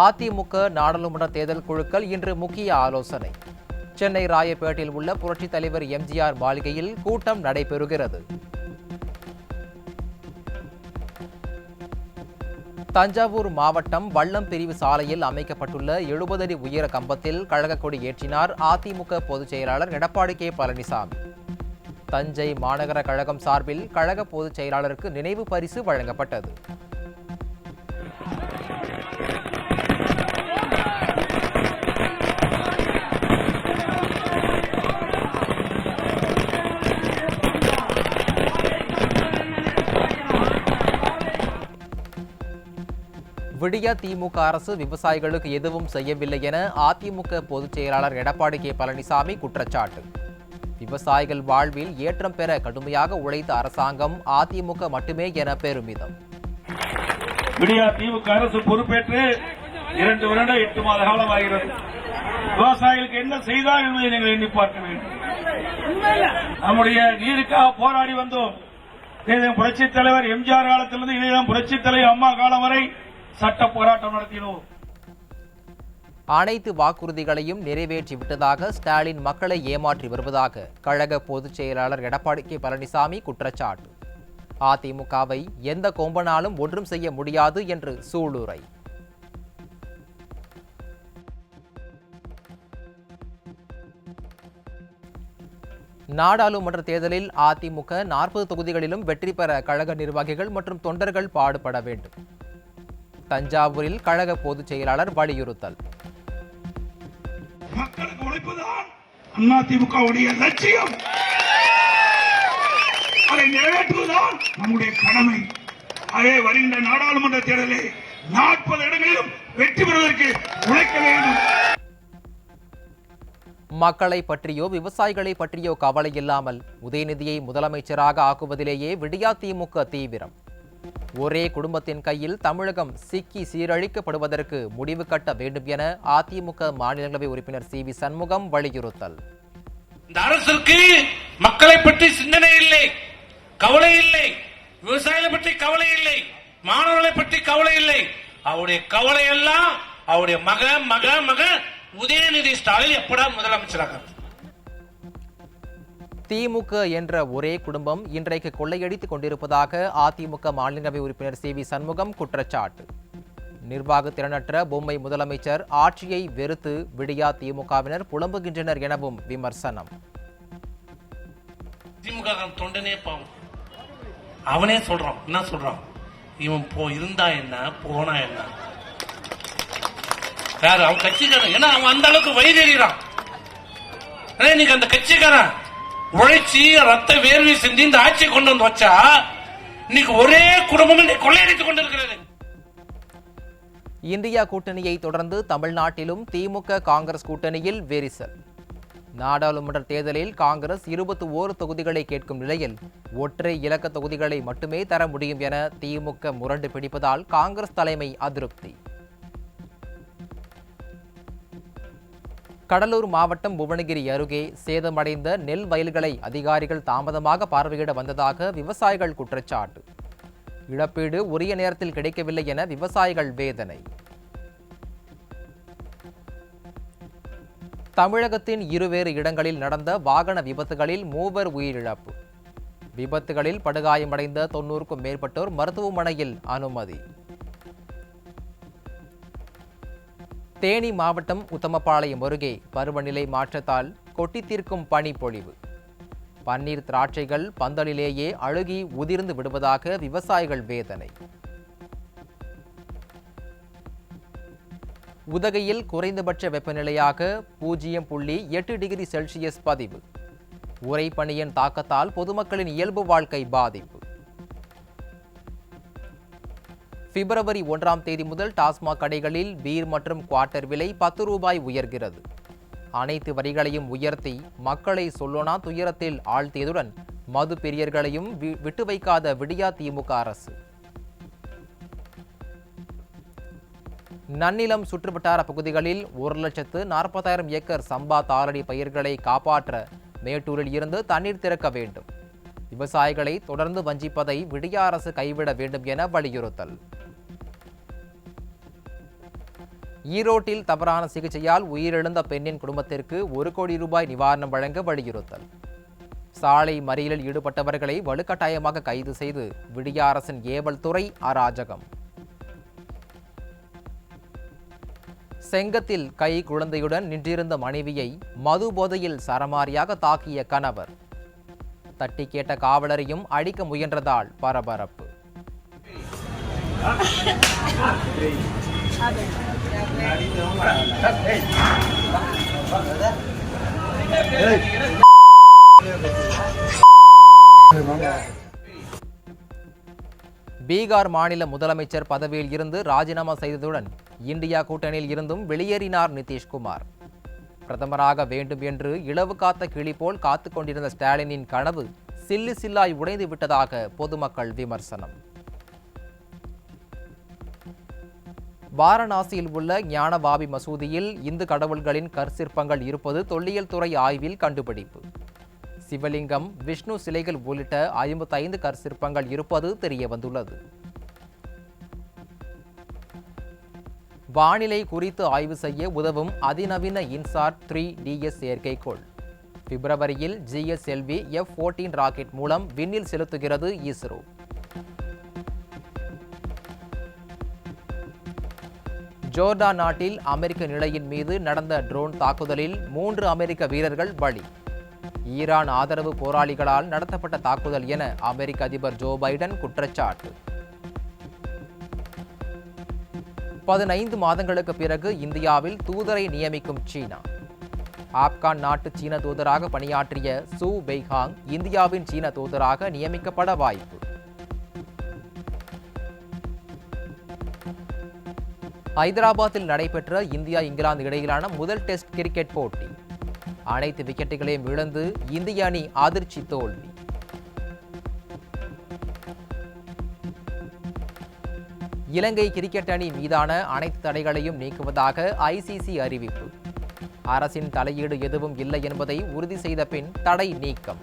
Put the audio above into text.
அதிமுக நாடாளுமன்ற தேர்தல் குழுக்கள் இன்று முக்கிய ஆலோசனை. சென்னை ராயப்பேட்டையில் உள்ள புரட்சித் தலைவர் எம்ஜிஆர் மாளிகையில் கூட்டம் நடைபெறுகிறது. தஞ்சாவூர் மாவட்டம் வல்லம் பிரிவு சாலையில் அமைக்கப்பட்டுள்ள 70 அடி உயர கம்பத்தில் கழக கொடி ஏற்றினார் அதிமுக பொதுச் செயலாளர் எடப்பாடி கே பழனிசாமி. தஞ்சை மாநகர கழகம் சார்பில் கழக பொதுச் செயலாளருக்கு நினைவு பரிசு வழங்கப்பட்டது. விடியா திமுக அரசு விவசாயிகளுக்கு எதுவும் செய்யவில்லை என அதிமுக பொதுச் செயலாளர் எடப்பாடி கே பழனிசாமி குற்றச்சாட்டு. விவசாயிகள் வாழ்வில் ஏற்றம் பெற கடுமையாக உழைத்த அரசாங்கம் அதிமுக மட்டுமே என பெருமிதம். விடியா திமுக அரசு பொறுப்பேற்று 2 வருடம் 8 மாத காலம் ஆகிறது. விவசாயிகளுக்கு என்ன செய்தார் என்பதை நீங்கள் எண்ணி பார்க்க வேண்டும். நம்முடைய நீருக்காக போராடி வந்தோம். புரட்சித் தலைவர் எம்ஜிஆர் காலத்திலிருந்து புரட்சித் தலைவர் அம்மா காலம் வரை சட்ட போராட்டம் நடத்தினோம். அனைத்து வாக்குறுதிகளையும் நிறைவேற்றிவிட்டதாக ஸ்டாலின் மக்களை ஏமாற்றி வருவதாக கழக பொதுச் செயலாளர் எடப்பாடி கே பழனிசாமி குற்றச்சாட்டு. அதிமுகவை எந்த கொம்பனாலும் ஒன்றும் செய்ய முடியாது என்று சூளுரை. நாடாளுமன்ற தேர்தலில் அதிமுக 40 தொகுதிகளிலும் வெற்றி பெற கழக நிர்வாகிகள் மற்றும் தொண்டர்கள் பாடுபட வேண்டும். தஞ்சாவூரில் கழக பொதுச் செயலாளர் வலியுறுத்தல். மக்களுக்கு உழைப்பதுதான் அதிமுகவுடைய லட்சியம். அதை நிறைவேற்றுவதுதான் நம்முடைய கடமை. அதே வருகின்ற நாடாளுமன்ற தேர்தலில் 40 இடங்களிலும் வெற்றி பெறுவதற்கு உழைக்க வேண்டும். மக்களை பற்றியோ விவசாயிகளை பற்றியோ கவலை இல்லாமல் உதயநிதியை முதலமைச்சராக ஆக்குவதிலேயே விடியா திமுக தீவிரம். ஒரே குடும்பத்தின் கையில் தமிழகம் சிக்கி சீரழிக்கப்படுவதற்கு முடிவு கட்ட வேண்டும் என அதிமுக மாநிலங்களவை உறுப்பினர் சி வி சண்முகம் வலியுறுத்தல். இந்த அரசுக்கு மக்களை பற்றி சிந்தனை இல்லை, கவலை இல்லை, விவசாயிகளை பற்றி கவலை இல்லை, மாணவர்களை பற்றி கவலை இல்லை. அவருடைய கவலை எல்லாம் அவருடைய மக உதயநிதி ஸ்டாலின் எப்படா முதலமைச்சராக. திமுக என்ற ஒரே குடும்பம் இன்றைக்கு கொள்ளையடித்துக் கொண்டிருப்பதாக அதிமுக மாநிலங்களவை உறுப்பினர் சி வி சண்முகம் குற்றச்சாட்டு. நிர்வாக திறனற்ற பொம்மை முதலமைச்சர் ஆட்சியை வெறுத்து விடியா திமுகவினர் புலம்புகின்றனர் எனவும் விமர்சனம். திமுக தொண்டனே பாவம், அவனே சொல்றான். என்ன சொல்றான்? இவன் இருந்தா என்ன, போனா என்ன? யாரு அவன் கட்சிக்காரன்? ஏன்னா அவன் அந்த அளவுக்கு வயிறெறிறான். இன்னைக்கு அந்த கட்சிக்காரன் உழைச்சி ரத்த வேர்வை சிந்தி இந்த ஆட்சியை கொண்டு வந்து வச்சா இன்னைக்கு ஒரே குடும்பம் கொள்ளையடித்துக் கொண்டிருக்கிறது. இந்தியா கூட்டணியை தொடர்ந்து தமிழ்நாட்டிலும் திமுக காங்கிரஸ் கூட்டணியில் விரிசல். நாடாளுமன்ற தேர்தலில் காங்கிரஸ் 21 தொகுதிகளை கேட்கும் நிலையில் ஒற்றை இலக்க தொகுதிகளை மட்டுமே தர முடியும் என திமுக முரண்டு பிடிப்பதால் காங்கிரஸ் தலைமை அதிருப்தி. கடலூர் மாவட்டம் புவனகிரி அருகே சேதமடைந்த நெல் வயல்களை அதிகாரிகள் தாமதமாக பார்வையிட வந்ததாக விவசாயிகள் குற்றச்சாட்டு. இழப்பீடு உரிய நேரத்தில் கிடைக்கவில்லை என விவசாயிகள் வேதனை. தமிழகத்தின் இருவேறு இடங்களில் நடந்த வாகன விபத்துகளில் 3 உயிரிழப்பு. விபத்துகளில் படுகாயமடைந்த 90க்கும் மேற்பட்டோர் மருத்துவமனையில் அனுமதி. தேனி மாவட்டம் உத்தமபாளையம் அருகே பருவநிலை மாற்றத்தால் கொட்டி தீர்க்கும் பனி பொழிவு. பன்னீர் திராட்சைகள் பந்தலிலேயே அழுகி உதிர்ந்து விடுவதாக விவசாயிகள் வேதனை. உதகையில் குறைந்தபட்ச வெப்பநிலையாக 0.8 டிகிரி செல்சியஸ் பதிவு. உறைபனியின் தாக்கத்தால் பொதுமக்களின் இயல்பு வாழ்க்கை பாதிப்பு. பிப்ரவரி 1ஆம் தேதி முதல் டாஸ்மாக் கடைகளில் பீர் மற்றும் குவார்ட்டர் விலை 10 ரூபாய் உயர்கிறது. அனைத்து வரிகளையும் உயர்த்தி மக்களை சொல்லோனா துயரத்தில் ஆழ்த்தியதுடன் மது பிரியர்களையும் விட்டு வைக்காத விடியா திமுக அரசு. நன்னிலம் சுற்றுவட்டார பகுதிகளில் 1,40,000 ஏக்கர் சம்பா தாளடி பயிர்களை காப்பாற்ற மேட்டூரில் இருந்து தண்ணீர் திறக்க வேண்டும். விவசாயிகளை தொடர்ந்து வஞ்சிப்பதை விடியா அரசு கைவிட வேண்டும் என வலியுறுத்தல். ஈரோட்டில் தவறான சிகிச்சையால் உயிரிழந்த பெண்ணின் குடும்பத்திற்கு 1 கோடி ரூபாய் நிவாரணம் வழங்க வலியுறுத்தல். சாலை மறியலில் ஈடுபட்டவர்களை வலுக்கட்டாயமாக கைது செய்து விடிய அரசின் ஏவல் துறை அராஜகம். செங்கத்தில் கை குழந்தையுடன் நின்றிருந்த மனைவியை மது போதையில் சரமாரியாக தாக்கிய கணவர். தட்டி கேட்ட காவலரையும் அடிக்க முயன்றதால் பரபரப்பு. பீகார் மாநில முதலமைச்சர் பதவியில் இருந்து ராஜினாமா செய்ததுடன் இந்தியா கூட்டணியில் இருந்தும் வெளியேறினார் நிதிஷ்குமார். பிரதமராக வேண்டும் என்று இளவு காத்த கிளி போல் காத்துக் கொண்டிருந்த ஸ்டாலினின் கனவு சில்லு சில்லாய் உடைந்து விட்டதாக பொதுமக்கள் விமர்சனம். வாரணாசியில் உள்ள ஞானபாபி மசூதியில் இந்து கடவுள்களின் கற்சிற்பங்கள் இருப்பது தொல்லியல் துறை ஆய்வில் கண்டுபிடிப்பு. சிவலிங்கம், விஷ்ணு சிலைகள் உள்ளிட்ட 55 கற்சிற்பங்கள் இருப்பது தெரியவந்துள்ளது. வானிலை குறித்து ஆய்வு செய்ய உதவும் அதிநவீன இன்சாட் 3DS செயற்கைக்கோள் பிப்ரவரியில் GSLV F-14 ராக்கெட் மூலம் விண்ணில் செலுத்துகிறது இஸ்ரோ. ஜோர்டான் நாட்டில் அமெரிக்க நிலையின் மீது நடந்த ட்ரோன் தாக்குதலில் 3 அமெரிக்க வீரர்கள் பலி. ஈரான் ஆதரவு போராளிகளால் நடத்தப்பட்ட தாக்குதல் என அமெரிக்க அதிபர் ஜோ பைடன் குற்றச்சாட்டு. 15 மாதங்களுக்கு பிறகு இந்தியாவில் தூதரை நியமிக்கும் சீனா. ஆப்கான் நாட்டு சீன தூதராக பணியாற்றிய சூ பெய்ஹாங் இந்தியாவின் சீன தூதராக நியமிக்கப்பட வாய்ப்பு. ஹைதராபாத்தில் நடைபெற்ற இந்தியா இங்கிலாந்து இடையிலான முதல் டெஸ்ட் கிரிக்கெட் போட்டி. அனைத்து விக்கெட்டுகளையும் இழந்து இந்திய அணி அதிர்ச்சி தோல்வி. இலங்கை கிரிக்கெட் அணி மீதான அனைத்து தடைகளையும் நீக்குவதாக ICC அறிவிப்பு. அரசின் தலையீடு எதுவும் இல்லை என்பதை உறுதி செய்த பின் தடை நீக்கம்.